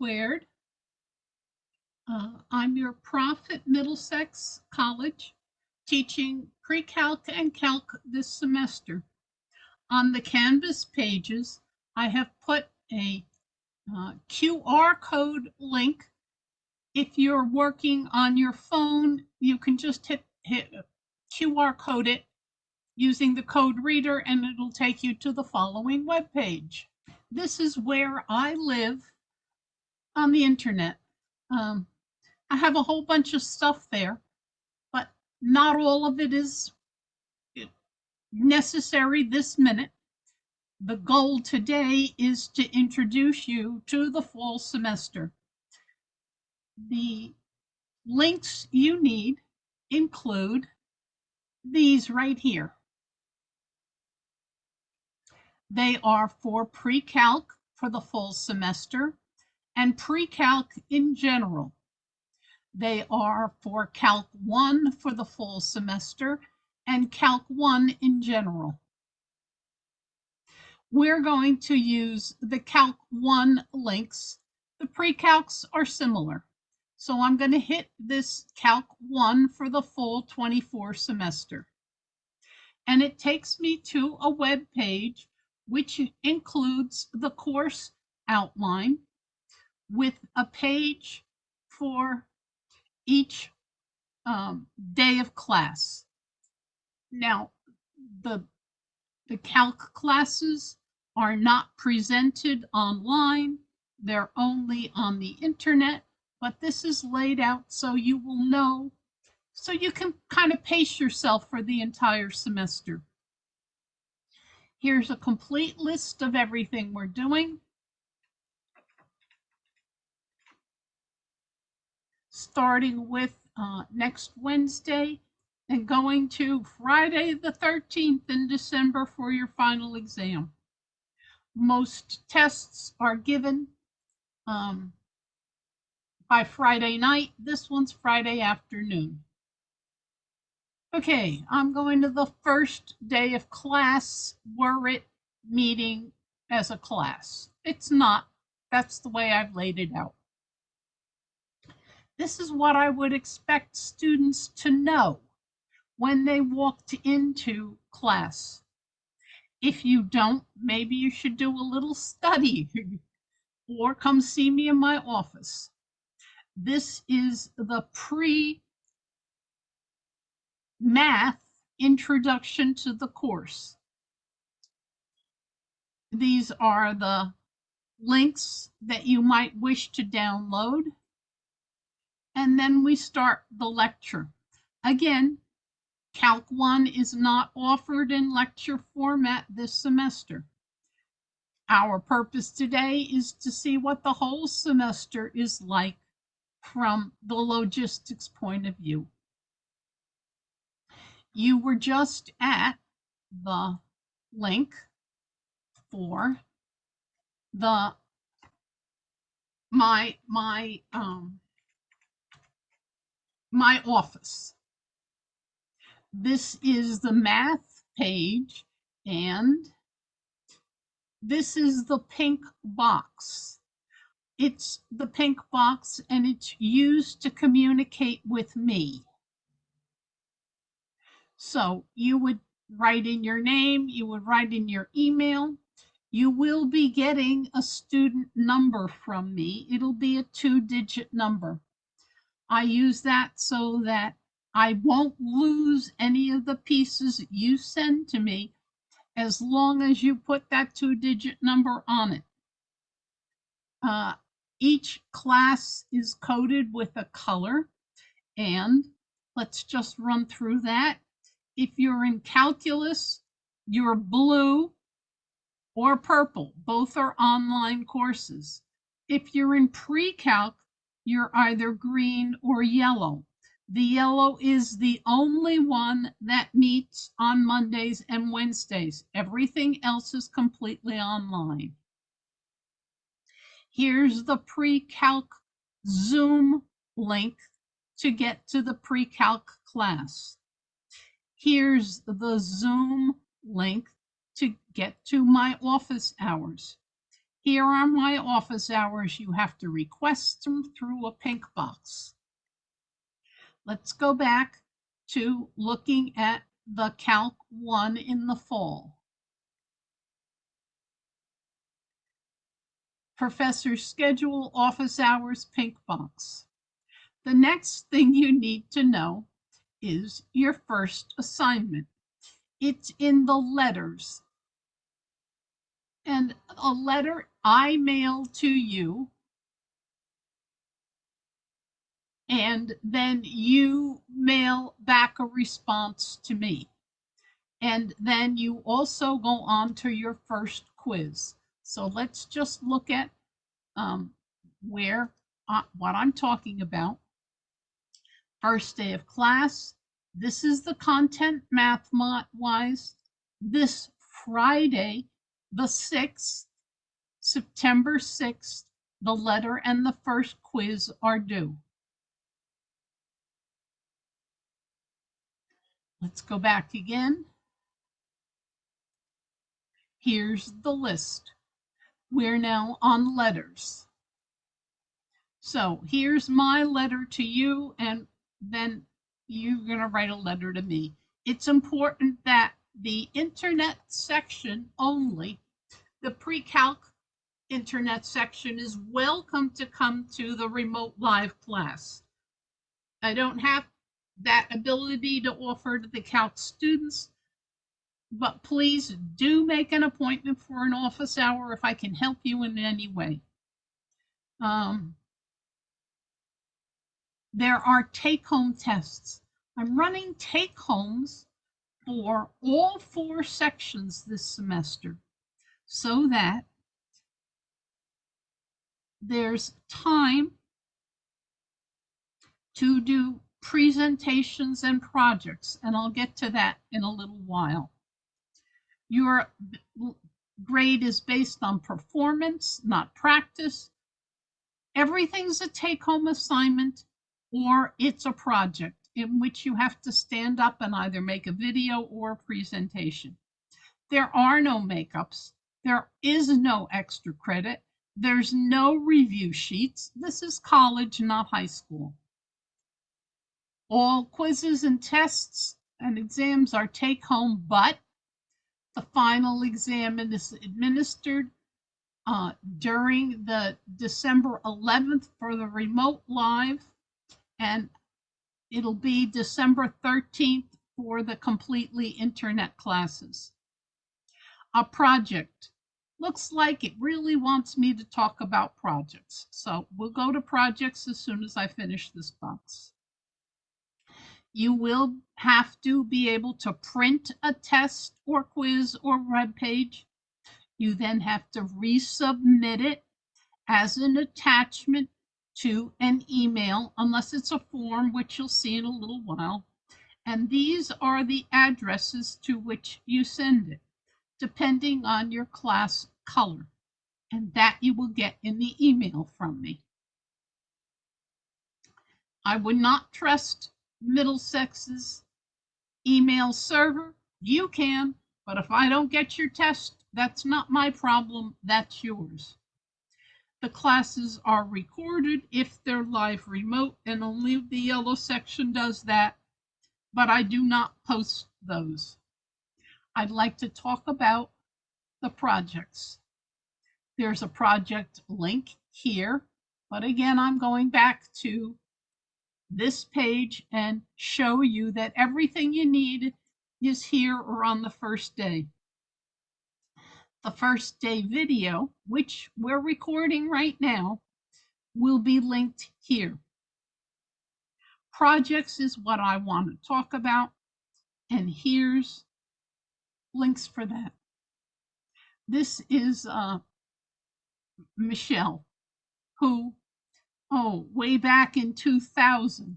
Squared. I'm your prof at Middlesex College, teaching pre-calc and calc this semester. On the Canvas pages, I have put a QR code link. If you're working on your phone, you can just hit QR code it using the code reader and it'll take you to the following web page. This is where I live on the internet. I have a whole bunch of stuff there, but not all of it is necessary this minute. The goal today is to introduce you to the fall semester. The links you need include these right here. They are for pre-calc for the fall semester and pre-calc in general. They are for Calc 1 for the fall semester and Calc 1 in general. We're going to use the Calc 1 links. The pre-calcs are similar. So I'm going to hit this Calc 1 for the fall 24 semester. And it takes me to a web page which includes the course outline with a page for each day of class. Now, the calc classes are not presented online. They're only on the internet, but this is laid out so you will know, so you can kind of pace yourself for the entire semester. Here's a complete list of everything we're doing. Starting with next Wednesday and going to Friday the 13th in December for your final exam. Most tests are given by Friday night. This one's Friday afternoon. Okay, I'm going to the first day of class. Were it meeting as a class? It's not. That's the way I've laid it out. This is what I would expect students to know when they walked into class. If you don't, maybe you should do a little study or come see me in my office. This is the pre-math introduction to the course. These are the links that you might wish to download. And then we start the lecture. Again, Calc 1 is not offered in lecture format this semester. Our purpose today is to see what the whole semester is like from the logistics point of view. You were just at the link for the my office. This is the math page, and this is the pink box. It's the pink box, and it's used to communicate with me. So you would write in your name, you would write in your email. You will be getting a student number from me. It'll be a 2-digit number. I use that so that I won't lose any of the pieces you send to me as long as you put that 2-digit number on it. Each class is coded with a color, and let's just run through that. If you're in calculus, you're blue or purple. Both are online courses. If you're in pre-calc, you're either green or yellow. The yellow is the only one that meets on Mondays and Wednesdays. Everything else is completely online. Here's the pre-calc Zoom link to get to the pre-calc class. Here's the Zoom link to get to my office hours. Here are my office hours. You have to request them through a pink box. Let's go back to looking at the Calc 1 in the fall. Professor's schedule, office hours, pink box. The next thing you need to know is your first assignment. It's in the letters. And a letter I mail to you, and then you mail back a response to me. And then you also go on to your first quiz. So let's just look at what I'm talking about. First day of class. This is the content math-wise. This Friday, the 6th, September 6th, the letter and the first quiz are due. Let's go back again. Here's the list. We're now on letters. So here's my letter to you, and then you're going to write a letter to me. It's important that the internet section only, the pre-calc internet section, is welcome to come to the remote live class. I don't have that ability to offer to the calc students, but please do make an appointment for an office hour if I can help you in any way. There are take-home tests. I'm running take-homes for all 4 sections this semester so that there's time to do presentations and projects, and I'll get to that in a little while. Your grade is based on performance, not practice. Everything's a take-home assignment, or it's a project in which you have to stand up and either make a video or a presentation. There are no makeups. There is no extra credit. There's no review sheets. This is college, not high school. All quizzes and tests and exams are take-home, but the final exam is administered during the December 11th for the remote live, and it'll be December 13th for the completely internet classes. A project. Looks like it really wants me to talk about projects. So we'll go to projects as soon as I finish this box. You will have to be able to print a test or quiz or web page. You then have to resubmit it as an attachment to an email, unless it's a form, which you'll see in a little while. And these are the addresses to which you send it, depending on your class color. And that you will get in the email from me. I would not trust Middlesex's email server. You can, but if I don't get your test, that's not my problem, that's yours. The classes are recorded if they're live remote, and only the yellow section does that, but I do not post those. I'd like to talk about the projects. There's a project link here, but again, I'm going back to this page and show you that everything you need is here or on the first day. The first day video, which we're recording right now, will be linked here. Projects is what I want to talk about, and here's links for that. This is Michelle, who, way back in 2000,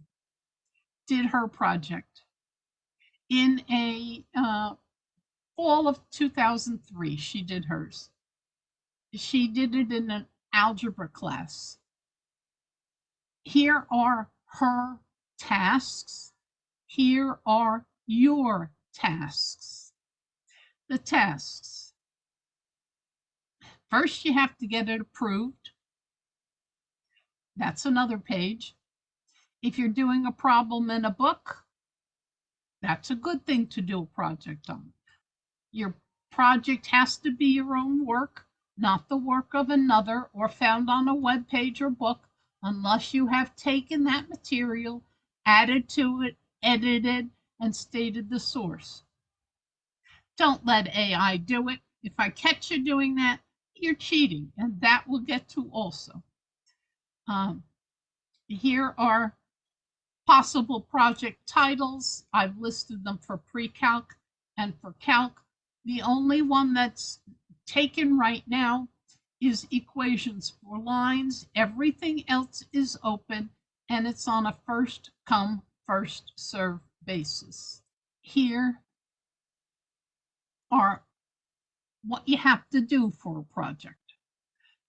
did her project. In a fall of 2003, she did hers. She did it in an algebra class. Here are her tasks. Here are your tasks. The tasks. First, you have to get it approved. That's another page. If you're doing a problem in a book, that's a good thing to do a project on. Your project has to be your own work, not the work of another or found on a web page or book, unless you have taken that material, added to it, edited, and stated the source. Don't let AI do it. If I catch you doing that, you're cheating, and that we'll get to also. Here are possible project titles. I've listed them for pre-calc and for calc. The only one that's taken right now is equations for lines. Everything else is open, and it's on a first come, first serve basis. Here are what you have to do for a project.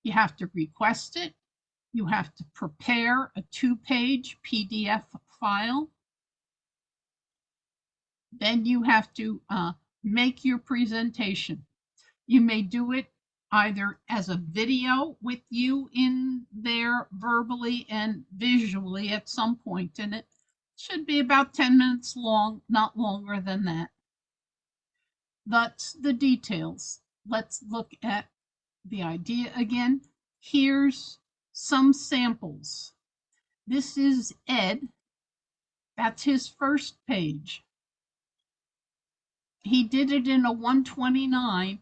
You have to request it. You have to prepare a 2-page PDF file. Then you have to make your presentation. You may do it either as a video with you in there verbally and visually at some point, and it should be about 10 minutes long, not longer than that. That's the details. Let's look at the idea again. Here's some samples. This is Ed. That's his first page. He did it in a 129.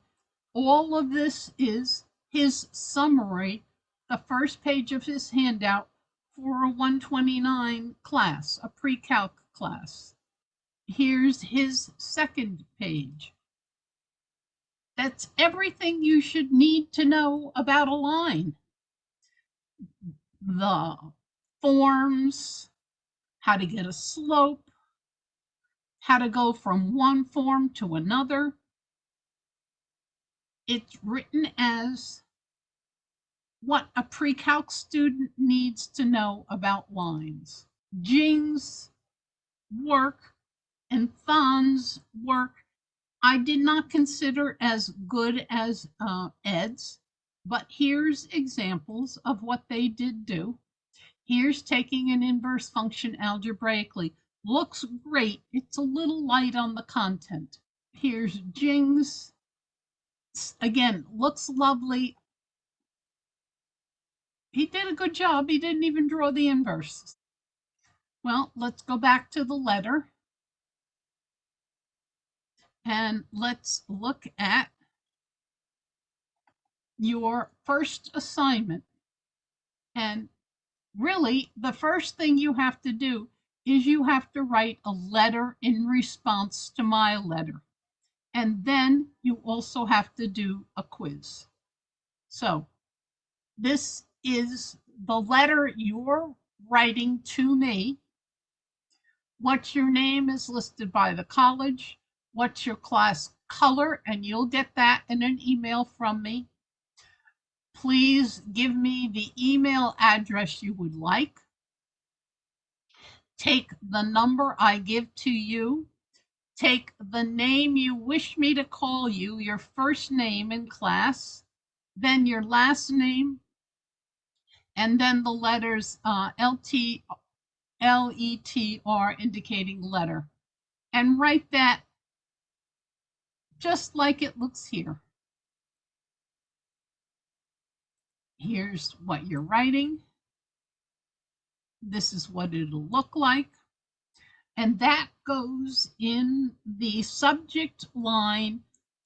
All of this is his summary, the first page of his handout for a 129 class, a pre-calc class. Here's his second page. That's everything you should need to know about a line. The forms, how to get a slope, how to go from one form to another. It's written as what a pre-calc student needs to know about lines. Jing's work and Than's work I did not consider as good as Ed's, but here's examples of what they did do. Here's taking an inverse function algebraically. Looks great. It's a little light on the content. Here's Jing's. Again, looks lovely. He did a good job. He didn't even draw the inverse. Well, let's go back to the letter. And let's look at your first assignment. And really, the first thing you have to do is you have to write a letter in response to my letter. And then you also have to do a quiz. So this is the letter you're writing to me. What's your name is listed by the college. What's your class color? And you'll get that in an email from me. Please give me the email address you would like. Take the number I give to you. Take the name you wish me to call you, your first name in class, then your last name, and then the letters LT, LETR indicating letter. And write that just like it looks here. Here's what you're writing. This is what it'll look like. And that goes in the subject line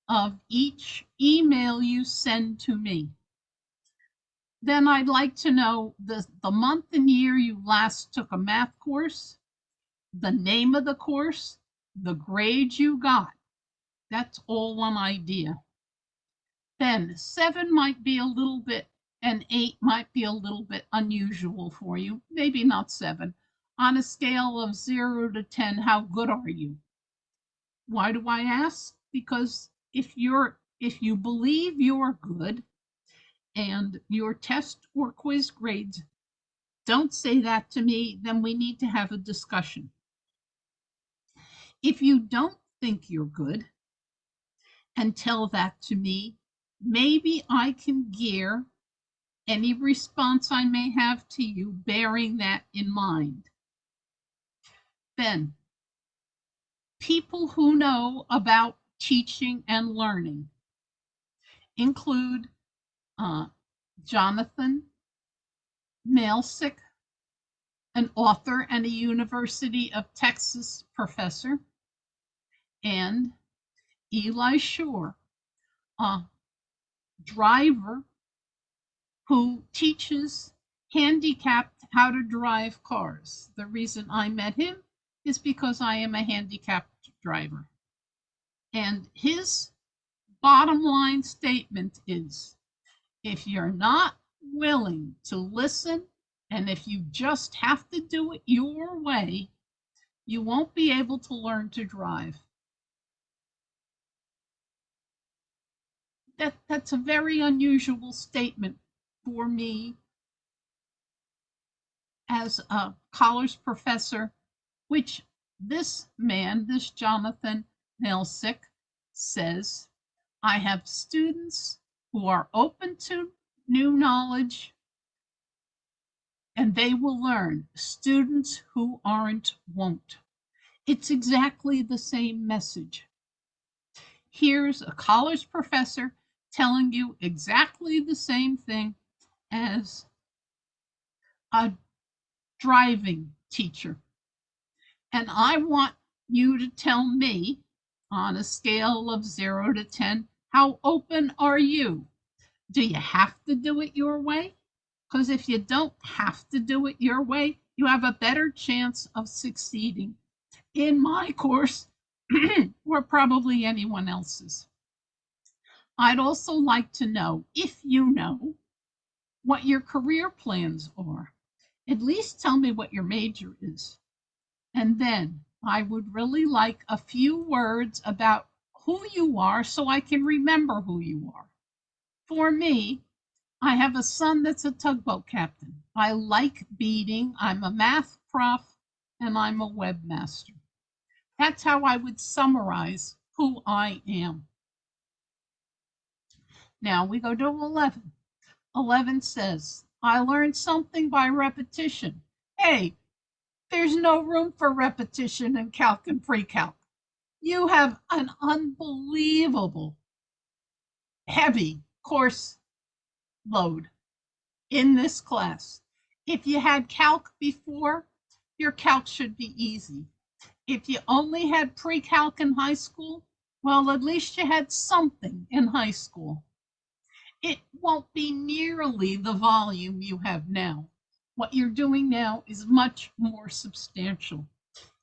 of each email you send to me. Then I'd like to know the month and year you last took a math course, the name of the course, the grade you got. That's all one idea. Then 7 might be a little bit, and 8 might be a little bit unusual for you. Maybe not 7. On a scale of 0 to 10, how good are you? Why do I ask? Because if you believe you're good and your test or quiz grades don't say that to me, then we need to have a discussion. If you don't think you're good and tell that to me, maybe I can gear any response I may have to you bearing that in mind. Then, people who know about teaching and learning include Jonathan Malesic, an author and a University of Texas professor, and Eli Shore, a driver who teaches handicapped how to drive cars. The reason I met him is because I am a handicapped driver. And his bottom line statement is, if you're not willing to listen, and if you just have to do it your way, you won't be able to learn to drive. That's a very unusual statement for me as a college professor, which this man, this Jonathan Malesic, says, I have students who are open to new knowledge and they will learn. Students who aren't won't. It's exactly the same message. Here's a college professor telling you exactly the same thing as a driving teacher. And I want you to tell me, on a scale of 0 to 10, how open are you? Do you have to do it your way? Because if you don't have to do it your way, you have a better chance of succeeding in my course or probably anyone else's. I'd also like to know, if you know, what your career plans are. At least tell me what your major is. And then I would really like a few words about who you are so I can remember who you are. For me, I have a son that's a tugboat captain. I like beading. I'm a math prof and I'm a webmaster. That's how I would summarize who I am. Now we go to 11. 11 says, I learned something by repetition. Hey, there's no room for repetition in calc and pre-calc. You have an unbelievable heavy course load in this class. If you had calc before, your calc should be easy. If you only had pre-calc in high school, well, at least you had something in high school. It won't be nearly the volume you have now. What you're doing now is much more substantial.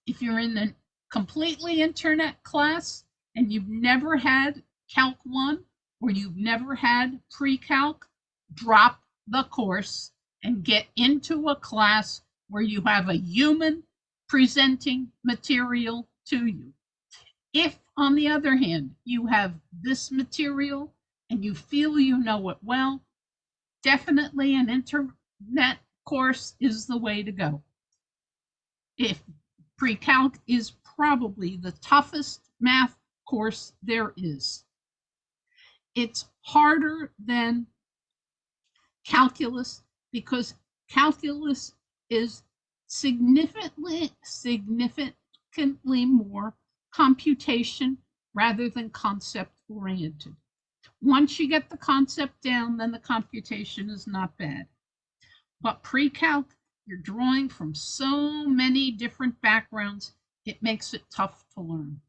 If you're in a completely internet class and you've never had Calc 1 or you've never had pre-calc, drop the course and get into a class where you have a human presenting material to you. If, on the other hand, you have this material and you feel you know it well, definitely an internet course is the way to go. If pre-calc is probably the toughest math course there is. It's harder than calculus because calculus is significantly more computation rather than concept oriented. Once you get the concept down, then the computation is not bad. But pre-calc, you're drawing from so many different backgrounds, it makes it tough to learn.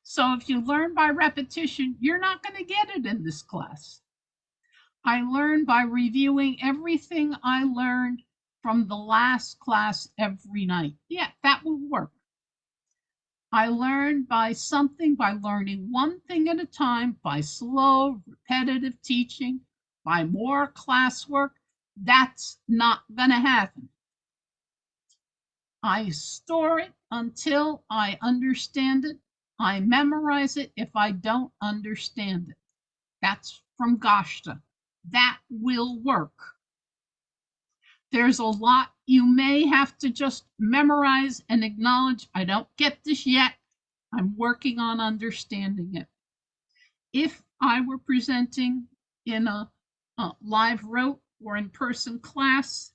So if you learn by repetition, you're not going to get it in this class. I learn by reviewing everything I learned from the last class every night. Yeah, that will work. I learn by learning one thing at a time, by slow, repetitive teaching, by more classwork. That's not going to happen. I store it until I understand it. I memorize it if I don't understand it. That's from Goshta. That will work. There's a lot you may have to just memorize and acknowledge. I don't get this yet. I'm working on understanding it. If I were presenting in a live rote or in-person class,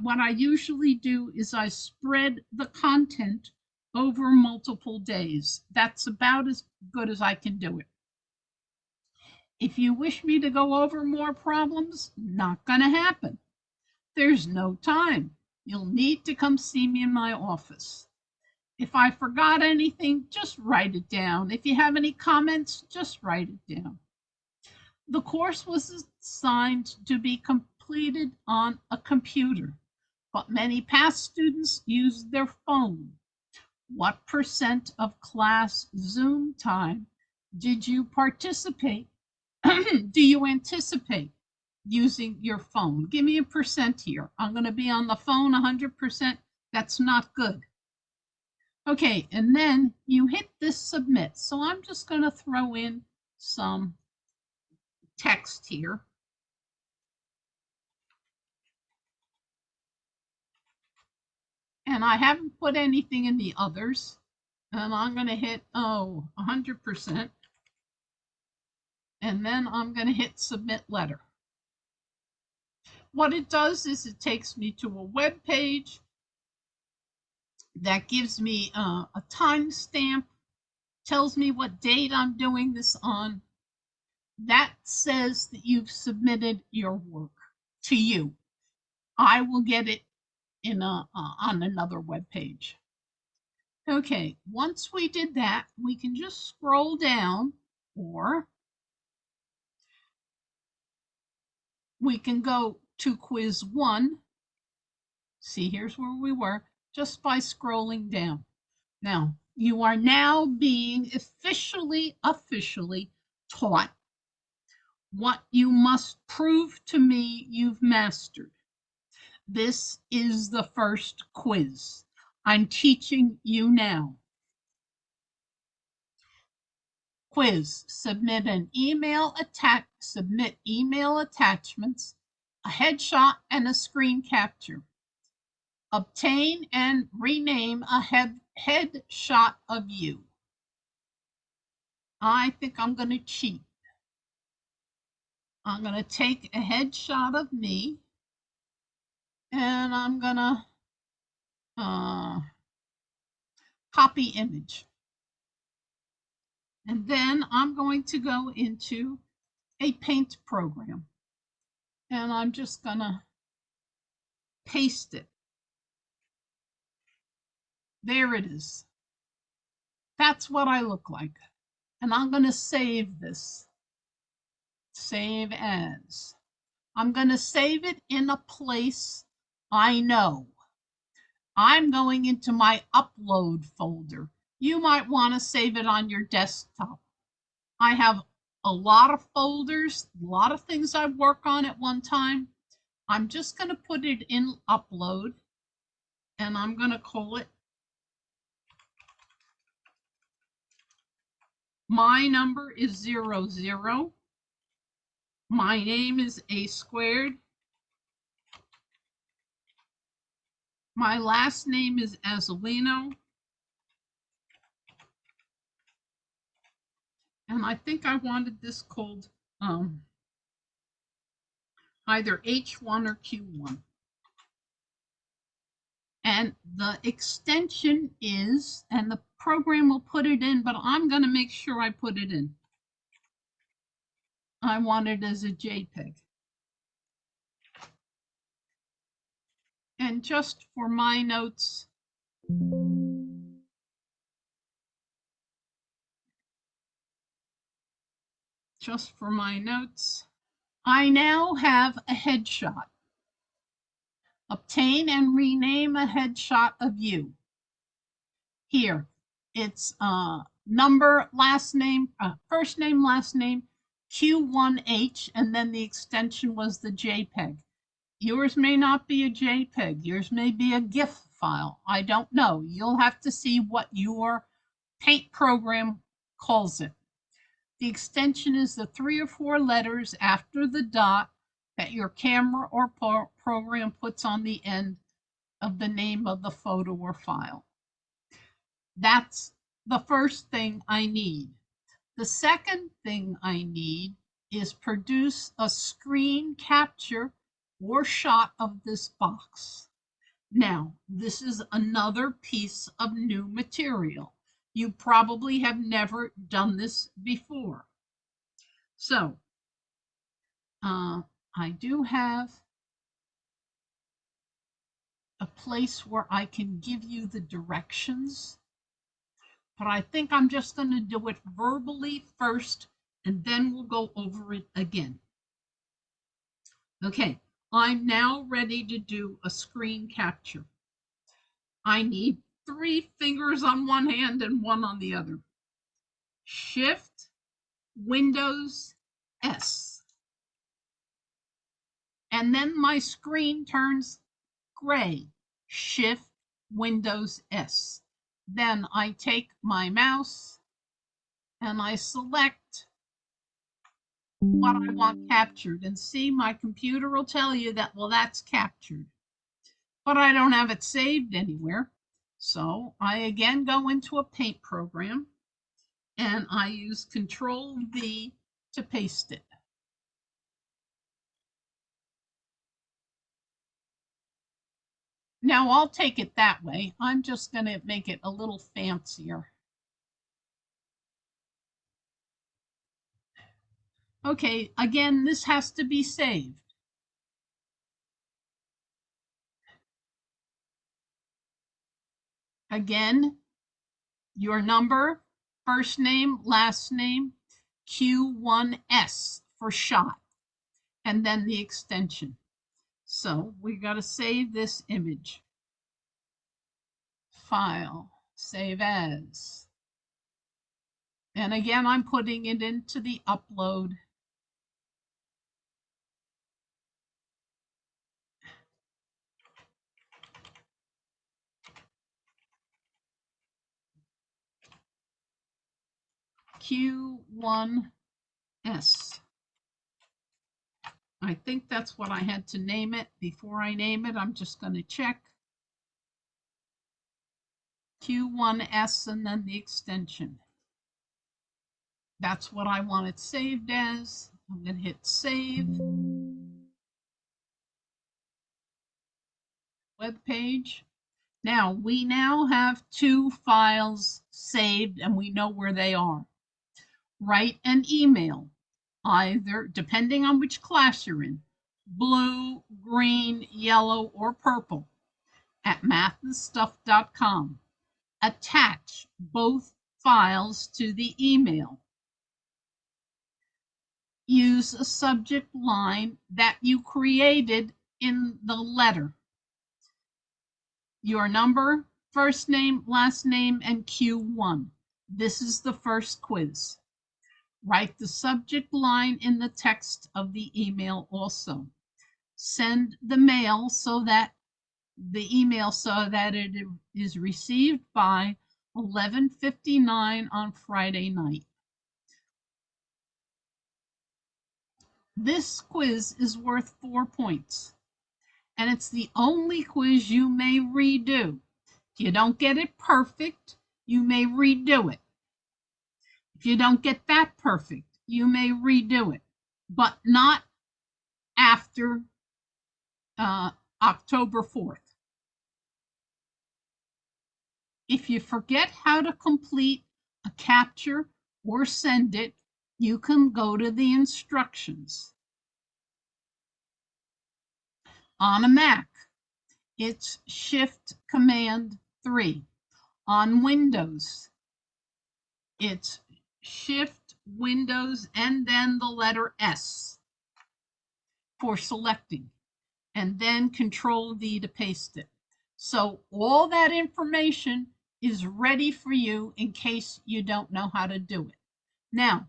what I usually do is I spread the content over multiple days. That's about as good as I can do it. If you wish me to go over more problems, not going to happen. There's no time. You'll need to come see me in my office. If I forgot anything, just write it down. If you have any comments, just write it down. The course was assigned to be completed on a computer, but many past students used their phone. What percent of class Zoom time did you participate? Do you anticipate using your phone? Give me a percent here. I'm going to be on the phone 100%. That's not good. Okay, and then you hit this submit. So I'm just going to throw in some text here. And I haven't put anything in the others. And I'm going to hit, 100%. And then I'm going to hit submit letter. What it does is it takes me to a web page that gives me a timestamp, tells me what date I'm doing this on. That says that you've submitted your work to you. I will get it in on another web page. Okay, once we did that, we can just scroll down, or we can go to quiz 1. See, here's where we were, just by scrolling down. Now, you are now being officially taught what you must prove to me you've mastered. This is the first quiz. I'm teaching you now. Quiz, submit email attachments, a headshot and a screen capture. Obtain and rename a headshot of you. I think I'm going to cheat. I'm going to take a headshot of me, and I'm going to copy image. And then I'm going to go into a paint program, and I'm just going to paste it. There it is. That's what I look like. And I'm going to save this. Save as. I'm going to save it in a place I know. I'm going into my upload folder. You might want to save it on your desktop. I have a lot of folders, a lot of things I work on at one time. I'm just going to put it in upload, and I'm going to call it my number is 00. My name is A squared. My last name is Azzolino. And I think I wanted this called either H1 or Q1. And the extension is, and the program will put it in, but I'm going to make sure I put it in. I want it as a JPEG. And just for my notes, I now have a headshot. Obtain and rename a headshot of you. Here, it's number, last name, first name, last name, Q1H, and then the extension was the JPEG. Yours may not be a JPEG. Yours may be a GIF file. I don't know. You'll have to see what your paint program calls it. The extension is the 3 or 4 letters after the dot that your camera or program puts on the end of the name of the photo or file. That's the first thing I need. The second thing I need is produce a screen capture or shot of this box. Now, this is another piece of new material. You probably have never done this before. So, I do have a place where I can give you the directions, but I think I'm just going to do it verbally first, and then we'll go over it again. Okay, I'm now ready to do a screen capture. I need 3 fingers on one hand and 1 on the other. Shift, Windows, S. And then my screen turns gray. Shift, Windows, S. Then I take my mouse and I select what I want captured. And see, my computer will tell you that, well, that's captured. But I don't have it saved anywhere. So I again go into a paint program and I use Control V to paste it. Now I'll take it that way. I'm just going to make it a little fancier. Okay, again, this has to be saved. Again, your number, first name, last name, Q1S for shot, and then the extension. So we got to save this image. File, save as. And again, I'm putting it into the upload. Q1S. I think that's what I had to name it. Before I name it, I'm just going to check. Q1S and then the extension. That's what I want it saved as. I'm going to hit save. Web page. Now, we now have 2 files saved and we know where they are. Write an email, either, depending on which class you're in, blue, green, yellow, or purple, at mathandstuff.com. Attach both files to the email. Use a subject line that you created in the letter. Your number, first name, last name, and Q1. This is the first quiz. Write the subject line in the text of the email also. Send the email so that it is received by 11:59 on Friday night. This quiz is worth 4 points, and it's the only quiz you may redo. If you don't get it perfect, you may redo it. If you don't get that perfect, you may redo it, but not after October 4th. If you forget how to complete a capture or send it, you can go to the instructions. On a Mac, it's Shift Command 3. On Windows, it's Shift, Windows, and then the letter S for selecting, and then Control V to paste it. So all that information is ready for you in case you don't know how to do it. Now,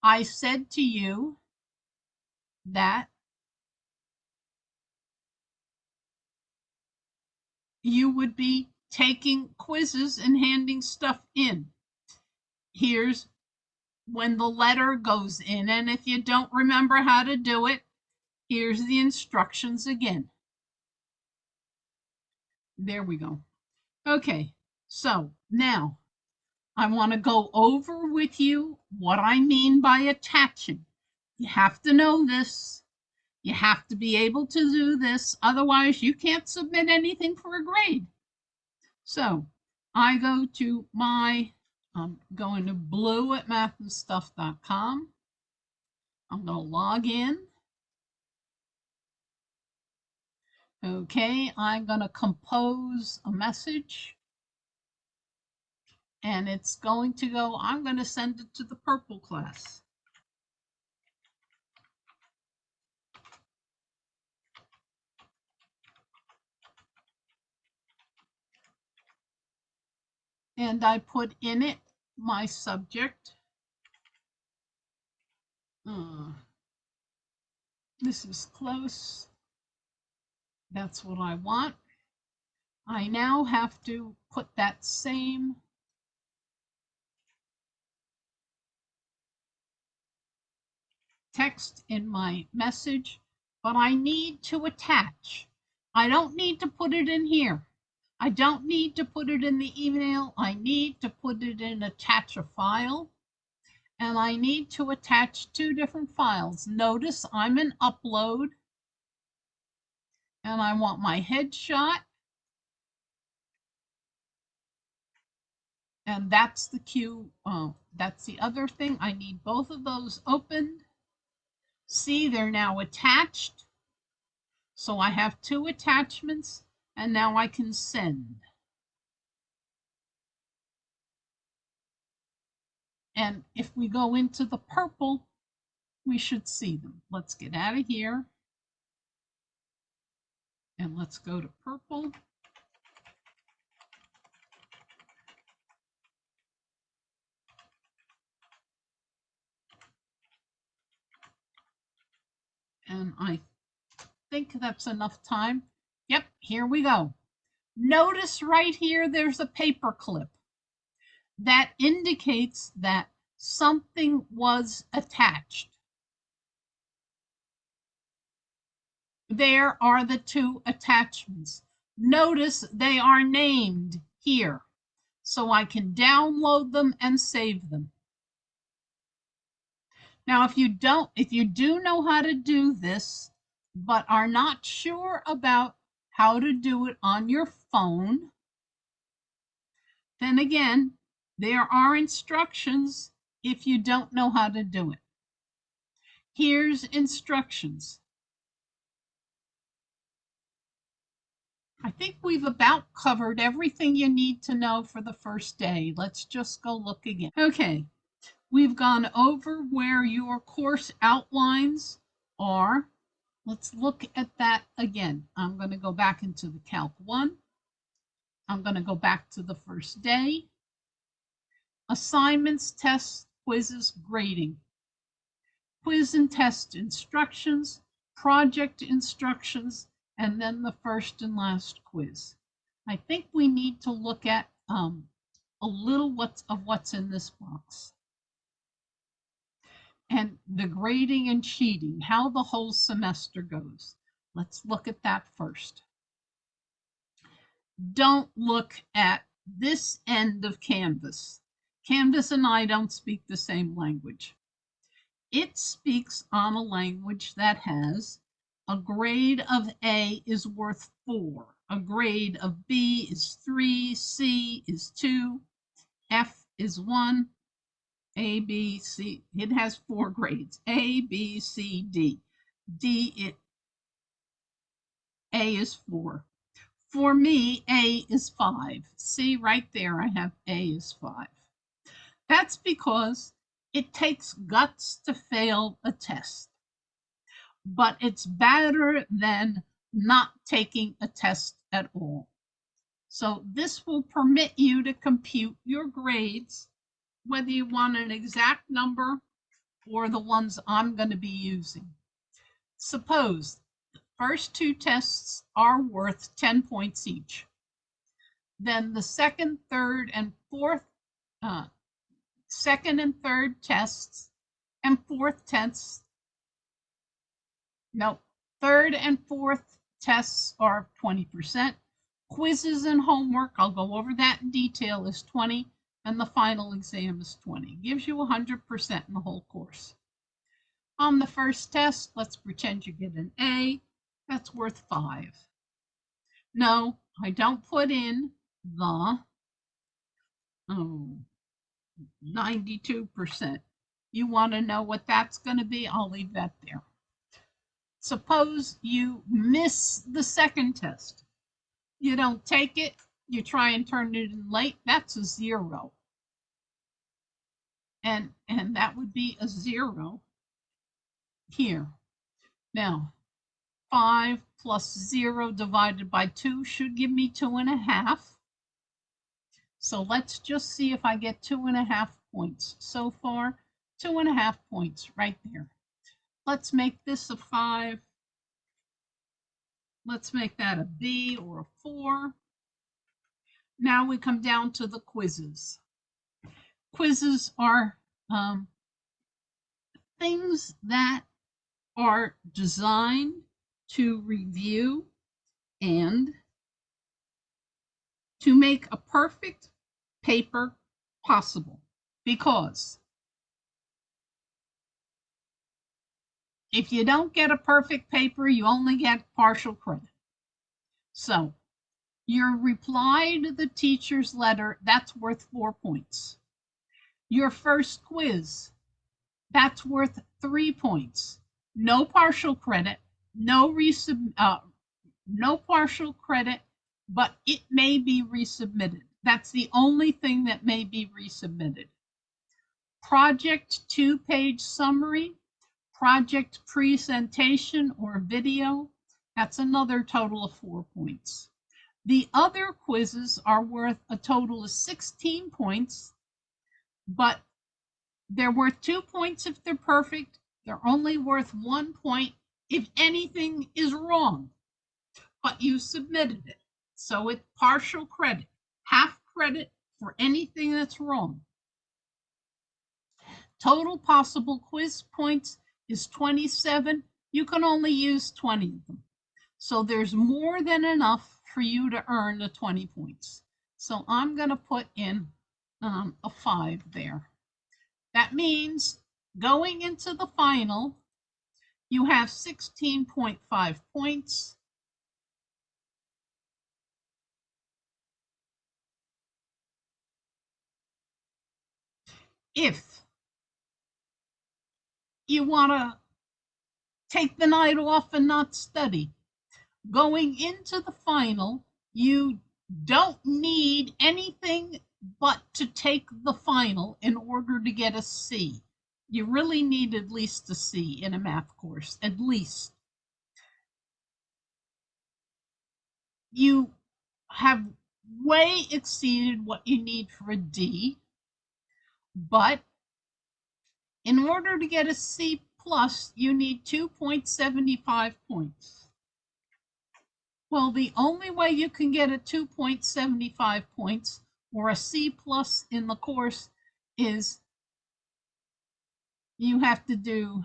I said to you that you would be taking quizzes and handing stuff in. Here's when the letter goes in, and if you don't remember how to do it, here's the instructions again. There we go. Okay, so now I want to go over with you what I mean by attaching. You have to know this. You have to be able to do this. Otherwise, you can't submit anything for a grade. So I go to I'm going to blue@mathandstuff.com. I'm going to log in. Okay, I'm going to compose a message. And it's going to go, I'm going to send it to the purple class. And I put in it my subject. This is close. That's what I want. I now have to put that same text in my message, but I need to attach. I don't need to put it in here. I don't need to put it in the email. I need to put it in attach a file. And I need to attach two different files. Notice I'm in upload. And I want my headshot. And that's the cue. That's the other thing. I need both of those opened. See, they're now attached. So I have two attachments, and now I can send. And if we go into the purple, we should see them. Let's get out of here. And let's go to purple. And I think that's enough time. Yep, here we go. Notice right here, there's a paper clip. That indicates that something was attached. There are the two attachments. Notice they are named here, so I can download them and save them. Now, if you do know how to do this, but are not sure about how to do it on your phone, then again, there are instructions if you don't know how to do it. Here's instructions. I think we've about covered everything you need to know for the first day. Let's just go look again. Okay, we've gone over where your course outlines are. Let's look at that again. I'm going to go back into the Calc 1. I'm going to go back to the first day. Assignments, tests, quizzes, grading. Quiz and test instructions, project instructions, and then the first and last quiz. I think we need to look at a little what's in this box. And the grading and cheating, how the whole semester goes. Let's look at that first. Don't look at this end of Canvas. Canvas and I don't speak the same language. It speaks on a language that has a grade of A is worth 4. A grade of B is 3, C is 2, F is 1, A, B, C. It has 4 grades. A, B, C, D. A is 4. For me, A is 5. See right there, I have A is 5. That's because it takes guts to fail a test. But it's better than not taking a test at all. So this will permit you to compute your grades, whether you want an exact number or the ones I'm going to be using. Suppose the first two tests are worth 10 points each. Then the second, third, and fourth tests and fourth tests, no, third and fourth tests are 20%. Quizzes and homework, I'll go over that in detail, is 20. and the final exam is 20. Gives you 100% in the whole course. On the first test, let's pretend you get an A. That's worth 5. No, I don't put in the 92%. You want to know what that's going to be? I'll leave that there. Suppose you miss the second test. You don't take it, you try and turn it in late, that's a 0. And that would be a 0 here. Now, 5 plus 0 divided by 2 should give me 2.5. So let's just see if I get 2.5 points. So far, 2.5 points right there. Let's make this a 5. Let's make that a B or a 4. Now we come down to the quizzes. Quizzes are things that are designed to review and to make a perfect paper possible. Because if you don't get a perfect paper, you only get partial credit. So your reply to the teacher's letter, that's worth 4 points. Your first quiz, that's worth 3 points. No partial credit, no partial credit, but it may be resubmitted. That's the only thing that may be resubmitted. Project 2-page summary, project presentation or video, that's another total of 4 points. The other quizzes are worth a total of 16 points, but they're worth 2 points if they're perfect. They're only worth 1 point if anything is wrong, but you submitted it. So it's partial credit, half credit for anything that's wrong. Total possible quiz points is 27. You can only use 20 of them. So there's more than enough for you to earn the 20 points. So I'm going to put in a 5 there. That means going into the final, you have 16.5 points. If you want to take the night off and not study, going into the final, you don't need anything but to take the final in order to get a C. You really need at least a C in a math course, at least. You have way exceeded what you need for a D, but in order to get a C plus, you need 2.75 points. Well, the only way you can get a 2.75 points or a C plus in the course is you have to do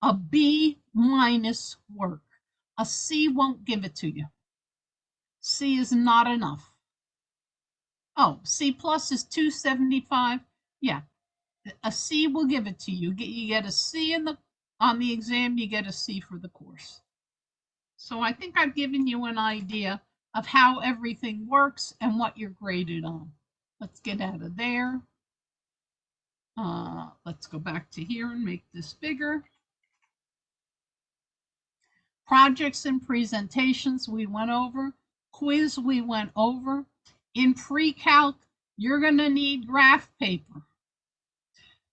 a B minus work. A C won't give it to you. C is not enough. Oh, C plus is 275. Yeah, a C will give it to you. You get a C on the exam, you get a C for the course. So I think I've given you an idea of how everything works and what you're graded on. Let's get out of there. Let's go back to here and make this bigger. Projects and presentations we went over. Quiz we went over. In pre-calc, you're going to need graph paper.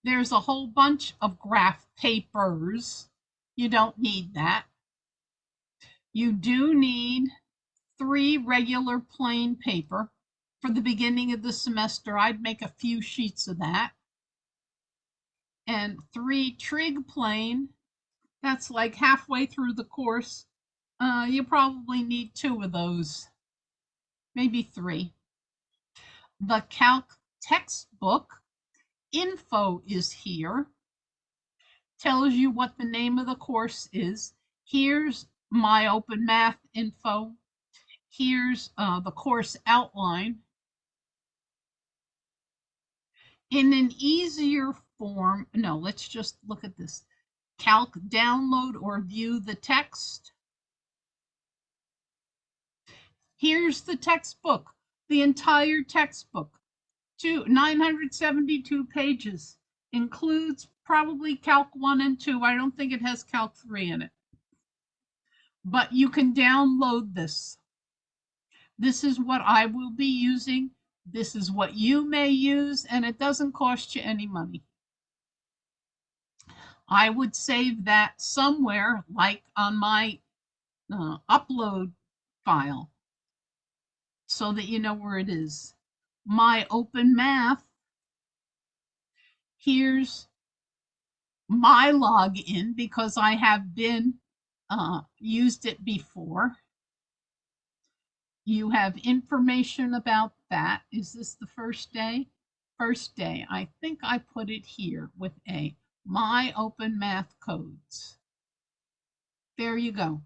There's a whole bunch of graph papers. You don't need that. You do need 3 regular plain paper. For the beginning of the semester, I'd make a few sheets of that. And 3 trig plain. That's like halfway through the course. You probably need 2 of those, maybe 3. The calc textbook info is here. Tells you what the name of the course is. Here's MyOpenMath info. Here's the course outline. In an easier form, no, let's just look at this. Calc download or view the text. Here's the textbook, the entire textbook, 972 pages, includes probably Calc 1 and 2. I don't think it has Calc 3 in it. But you can download this. This is what I will be using. This is what you may use, and it doesn't cost you any money. I would save that somewhere, like on my upload file, so that you know where it is. MyOpenMath, here's my login because I have been used it before. You have information about that. Is this the first day? First day. I think I put it here with a MyOpenMath codes. There you go.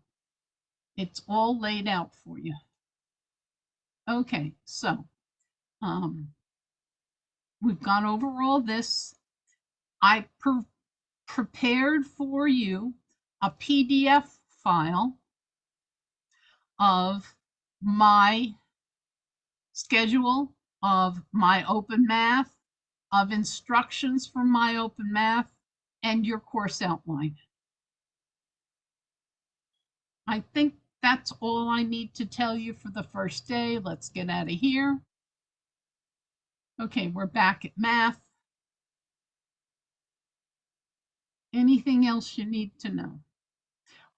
It's all laid out for you. Okay, so we've gone over all this. I prepared for you a PDF file of my schedule, of MyOpenMath, of instructions from MyOpenMath, and your course outline. I think that's all I need to tell you for the first day. Let's get out of here. Okay, we're back at math. Anything else you need to know?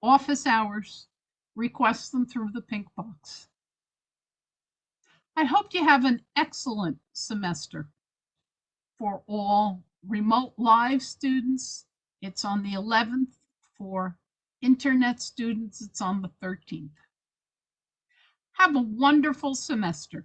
Office hours, request them through the pink box. I hope you have an excellent semester. For all remote live students, it's on the 11th. For internet students, it's on the 13th. Have a wonderful semester.